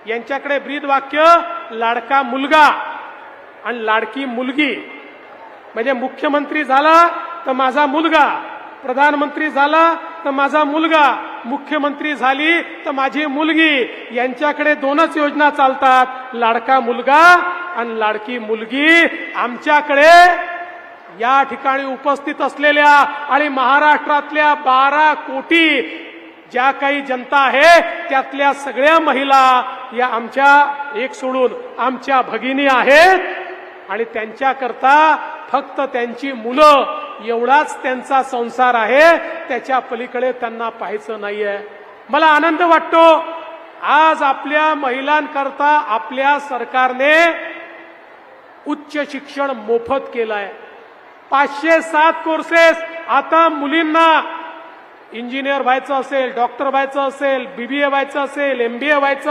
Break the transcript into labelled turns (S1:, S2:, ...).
S1: यांच्याकडे ब्रीद वाक्य लाडका मुलगा आणि लाडकी मुलगी, म्हणजे मुख्यमंत्री झाला तर माझा मुलगा, प्रधानमंत्री झाला तर माझा मुलगा, मुख्यमंत्री झाली तर माझी मुलगी. यांच्याकडे दोनच योजना चालतात, लाडका मुलगा आणि लाडकी मुलगी. आमच्याकडे या ठिकाणी उपस्थित असलेल्या आणि महाराष्ट्रातल्या 12 कोटी ज्या काही जनता आहे त्यातल्या सगळ्या महिला या आमच्या एक सोडून आमच्या भगिनी आहेत आणि त्यांच्याकरता फक्त त्यांची मुलं एवढाच त्यांचा संसार आहे, त्याच्या पलीकडे त्यांना पाहायचं नाहीये. मला आनंद वाटतो आज आपल्या महिलांकरता आपल्या सरकारने उच्च शिक्षण मोफत केलंय. 507 कोर्सेस. आता मुलींना इंजिनियर व्हायचं असेल, डॉक्टर व्हायचं असेल, बीबीए व्हायचं असेल, एमबीए व्हायचं